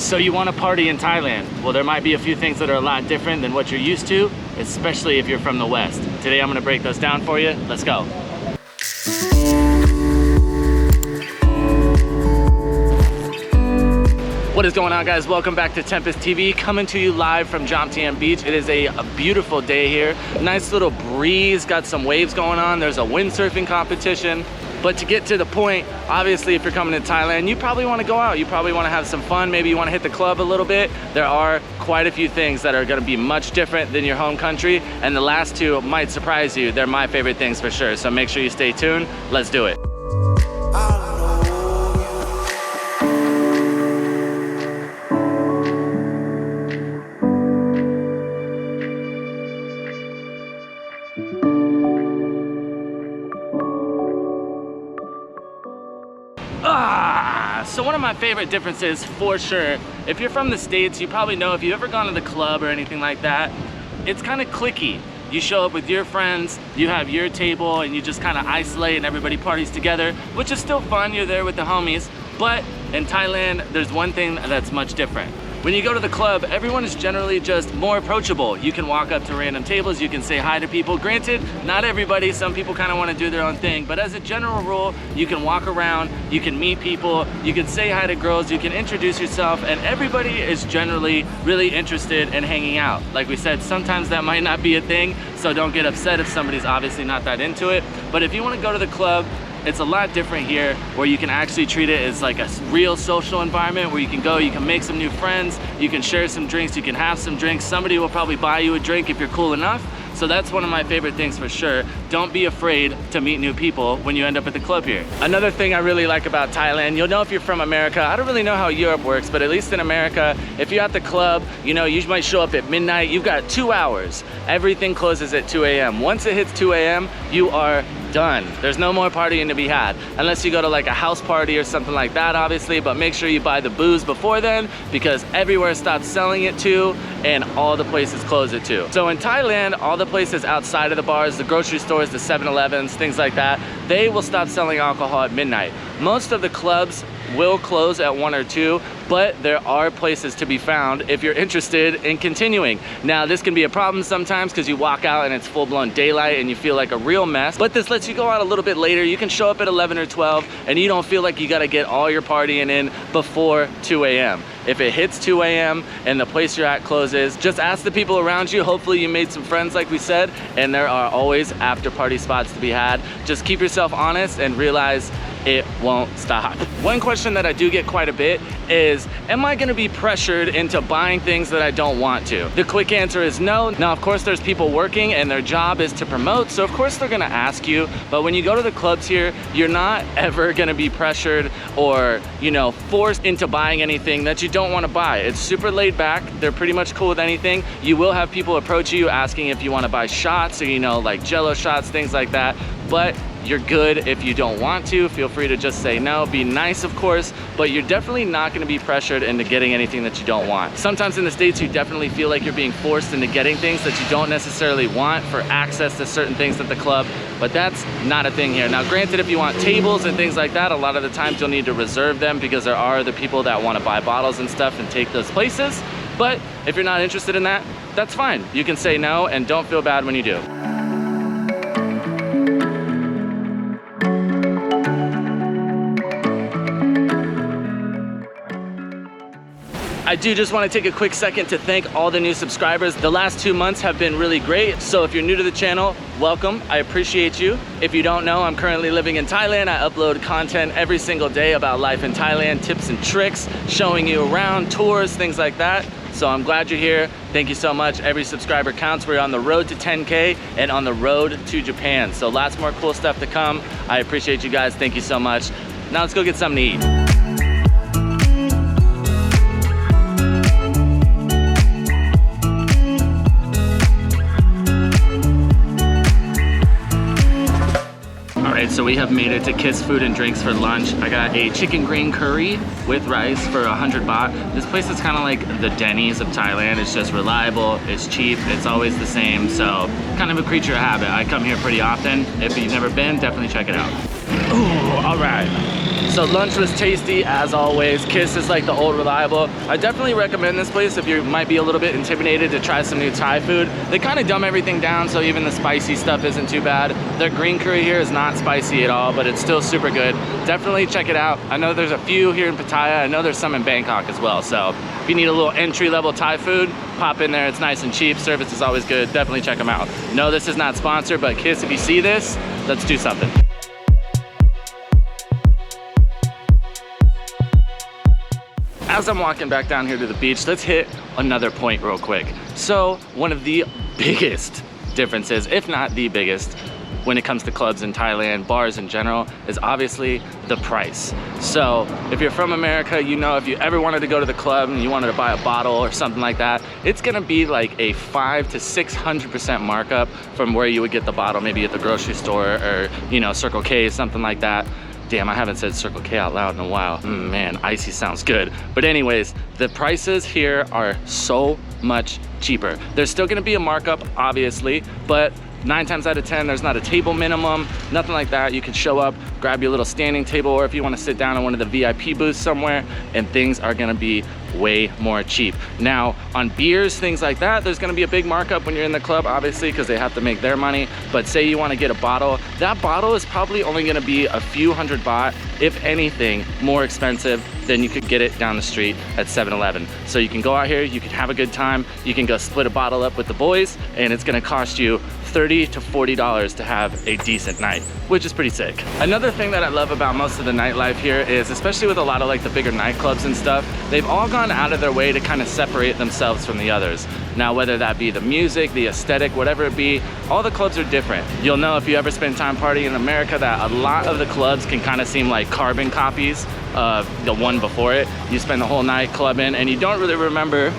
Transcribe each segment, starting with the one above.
So you want to party in Thailand? Well, there might be a few things that are a lot different than what you're used to, especially if you're from the West. Today I'm going to break those down for you. Let's go. What is going on, guys? Welcome back to Tempus TV, coming to you live from Jomtien Beach. It is a beautiful day here. Nice little breeze, got some waves going on. There's a windsurfing competition. But to get to the point, obviously if you're coming to Thailand, you probably want to go out. You probably want to have some fun. Maybe you want to hit the club a little bit. There are quite a few things that are going to be much different than your home country. And the last two might surprise you. They're my favorite things for sure. So make sure you stay tuned. Let's do it. So one of my favorite differences, for sure, if you're from the States, you probably know if you've ever gone to the club or anything like that, it's kind of cliquey. You show up with your friends, you have your table, and you just kind of isolate and everybody parties together, which is still fun. You're there with the homies. But in Thailand, there's one thing that's much different. When you go to the club, everyone is generally just more approachable. You can walk up to random tables, you can say hi to people. Granted, not everybody, some people kind of want to do their own thing, but as a general rule, you can walk around, you can meet people, you can say hi to girls, you can introduce yourself, and everybody is generally really interested in hanging out. Like we said, sometimes that might not be a thing, so don't get upset if somebody's obviously not that into it. But if you want to go to the club, it's a lot different here, where you can actually treat it as like a real social environment where you can go, you can make some new friends, you can share some drinks, you can have some drinks. Somebody will probably buy you a drink if you're cool enough. So that's one of my favorite things for sure. Don't be afraid to meet new people when you end up at the club here. Another thing I really like about Thailand, you'll know if you're from America, I don't really know how Europe works, but at least in America, if you're at the club, you know, you might show up at midnight, you've got 2 hours. Everything closes at 2 a.m. Once it hits 2 a.m., you are done. There's no more partying to be had, unless you go to like a house party or something like that, obviously, but make sure you buy the booze before then, because everywhere stops selling it too, and all the places close at 2. So in Thailand, all the places outside of the bars, the grocery stores, the 7-Elevens, things like that, they will stop selling alcohol at midnight. Most of the clubs will close at 1 or 2, but there are places to be found if you're interested in continuing. Now, this can be a problem sometimes because you walk out and it's full-blown daylight and you feel like a real mess, but this lets you go out a little bit later. You can show up at 11 or 12 and you don't feel like you got to get all your partying in before 2 a.m. If it hits 2 a.m. and the place you're at closes, just ask the people around you. Hopefully you made some friends like we said, and there are always after party spots to be had. Just keep yourself honest and realize it won't stop. One question that I do get quite a bit is, am I gonna be pressured into buying things that I don't want to? The quick answer is no. Now, of course, there's people working and their job is to promote, so of course they're gonna ask you, but when you go to the clubs here, you're not ever gonna be pressured or, you know, forced into buying anything that you don't wanna buy. It's super laid back. They're pretty much cool with anything. You will have people approach you asking if you wanna buy shots or, you know, like Jello shots, things like that, but you're good if you don't want to. Feel free to just say no. Be nice, of course, but you're definitely not gonna be pressured into getting anything that you don't want. Sometimes in the States, you definitely feel like you're being forced into getting things that you don't necessarily want for access to certain things at the club, but that's not a thing here. Now, granted, if you want tables and things like that, a lot of the times you'll need to reserve them because there are other people that wanna buy bottles and stuff and take those places. But if you're not interested in that, that's fine. You can say no and don't feel bad when you do. I do just want to take a quick second to thank all the new subscribers. The last 2 months have been really great. So if you're new to the channel, welcome. I appreciate you. If you don't know, I'm currently living in Thailand. I upload content every single day about life in Thailand, tips and tricks, showing you around, tours, things like that. So I'm glad you're here. Thank you so much. Every subscriber counts. We're on the road to 10K and on the road to Japan. So lots more cool stuff to come. I appreciate you guys. Thank you so much. Now let's go get something to eat. So we have made it to Kiss Food and Drinks for lunch. I got a chicken green curry with rice for 100 baht. This place is kind of like the Denny's of Thailand. It's just reliable, it's cheap, it's always the same. So kind of a creature of habit. I come here pretty often. If you've never been, definitely check it out. Ooh, all right. So lunch was tasty as always. Kiss is like the old reliable. I definitely recommend this place if you might be a little bit intimidated to try some new Thai food. They kind of dumb everything down, so even the spicy stuff isn't too bad. Their green curry here is not spicy at all, but it's still super good. Definitely check it out. I know there's a few here in Pattaya. I know there's some in Bangkok as well. So if you need a little entry-level Thai food, pop in there. It's nice and cheap. Service is always good. Definitely check them out. No, this is not sponsored, but Kiss, if you see this, let's do something. As I'm walking back down here to the beach, let's hit another point real quick. So one of the biggest differences, if not the biggest, when it comes to clubs in Thailand, bars in general, is obviously the price. So if you're from America, you know if you ever wanted to go to the club and you wanted to buy a bottle or something like that, it's gonna be like a 500 to 600% markup from where you would get the bottle, maybe at the grocery store or, you know, Circle K, something like that. Damn, I haven't said Circle K out loud in a while. Man, icy sounds good. But anyways, the prices here are so much cheaper. There's still gonna be a markup, obviously, but 9 times out of 10, there's not a table minimum, nothing like that. You can show up, grab your little standing table, or if you wanna sit down in one of the VIP booths somewhere, and things are gonna be way more cheap. Now, on beers, things like that, there's gonna be a big markup when you're in the club, obviously, because they have to make their money. But say you wanna get a bottle, that bottle is probably only gonna be a few hundred baht, if anything, more expensive than you could get it down the street at 7-Eleven. So you can go out here, you can have a good time, you can go split a bottle up with the boys, and it's gonna cost you $30 to $40 to have a decent night, which is pretty sick. Another thing that I love about most of the nightlife here is, especially with a lot of like the bigger nightclubs and stuff, they've all gone out of their way to kind of separate themselves from the others. Now, whether that be the music, the aesthetic, whatever it be, all the clubs are different. You'll know if you ever spend time partying in America that a lot of the clubs can kind of seem like carbon copies of the one before it. You spend the whole night clubbing and you don't really remember,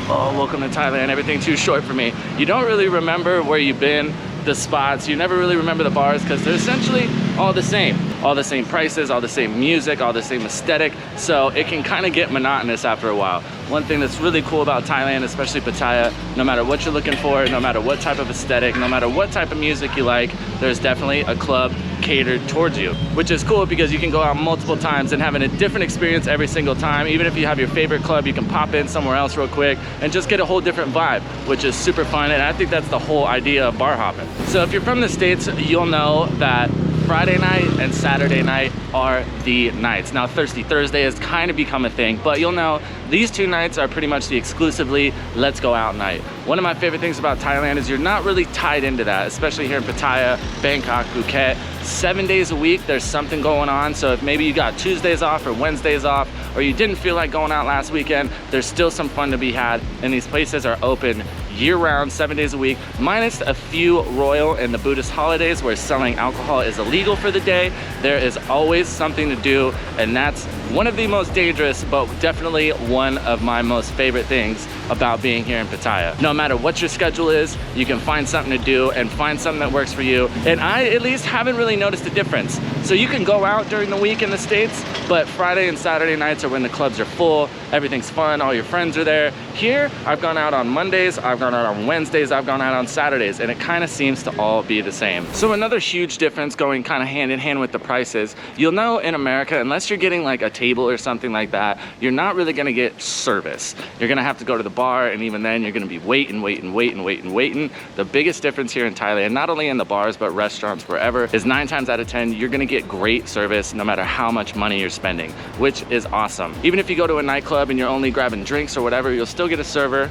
oh, welcome to Thailand, everything too short for me. You don't really remember where you've been, the spots, you never really remember the bars because they're essentially all the same. All the same prices, all the same music, all the same aesthetic. So it can kind of get monotonous after a while. One thing that's really cool about Thailand, especially Pattaya, no matter what you're looking for, no matter what type of aesthetic, no matter what type of music you like, there's definitely a club catered towards you, which is cool because you can go out multiple times and having a different experience every single time. Even if you have your favorite club, you can pop in somewhere else real quick and just get a whole different vibe, which is super fun. And I think that's the whole idea of bar hopping. So if you're from the States, you'll know that Friday night and Saturday night are the nights. Now Thirsty Thursday has kind of become a thing, but you'll know these two nights are pretty much the exclusively let's go out night. One of my favorite things about Thailand is you're not really tied into that, especially here in Pattaya, Bangkok, Phuket. 7 days a week, there's something going on. So if maybe you got Tuesdays off or Wednesdays off, or you didn't feel like going out last weekend, there's still some fun to be had. And these places are open year-round, 7 days a week, minus a few royal and the Buddhist holidays where selling alcohol is illegal for the day. There is always something to do, and that's one of the most dangerous, but definitely one of my most favorite things about being here in Pattaya. No matter what your schedule is, you can find something to do and find something that works for you. And I, at least, haven't really noticed a difference. So you can go out during the week in the States, but Friday and Saturday nights are when the clubs are full, everything's fun, all your friends are there. Here, I've gone out on Mondays, I've gone out on Wednesdays, I've gone out on Saturdays, and it kind of seems to all be the same. So another huge difference going kind of hand in hand with the prices, you'll know in America, unless you're getting like a table or something like that, you're not really gonna get service. You're gonna have to go to the bar, and even then you're gonna be waiting. The biggest difference here in Thailand, not only in the bars, but restaurants, wherever, is 9 times out of 10, you're gonna get great service no matter how much money you're spending, which is awesome. Even if you go to a nightclub and you're only grabbing drinks or whatever, you'll still get a server.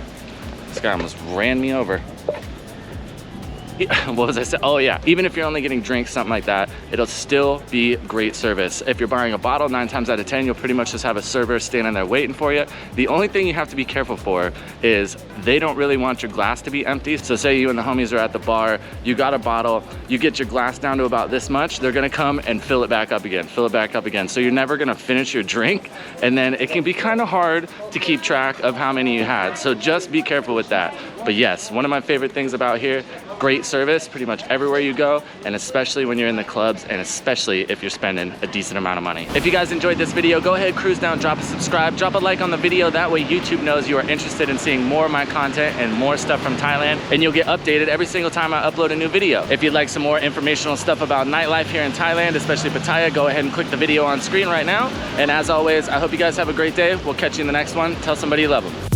This guy almost ran me over. What was I saying? Oh yeah, even if you're only getting drinks, something like that, it'll still be great service. If you're buying a bottle, 9 times out of 10, you'll pretty much just have a server standing there waiting for you. The only thing you have to be careful for is they don't really want your glass to be empty. So say you and the homies are at the bar, you got a bottle, you get your glass down to about this much, they're gonna come and fill it back up again, fill it back up again. So you're never gonna finish your drink, and then it can be kind of hard to keep track of how many you had. So just be careful with that. But yes, one of my favorite things about here great service pretty much everywhere you go, and especially when you're in the clubs, and especially if you're spending a decent amount of money. If you guys enjoyed this video, go ahead, cruise down, drop a subscribe, drop a like on the video. That way YouTube knows you are interested in seeing more of my content and more stuff from Thailand, and you'll get updated every single time I upload a new video. If you'd like some more informational stuff about nightlife here in Thailand, especially Pattaya, go ahead and click the video on screen right now. And as always, I hope you guys have a great day. We'll catch you in the next one. Tell somebody you love them.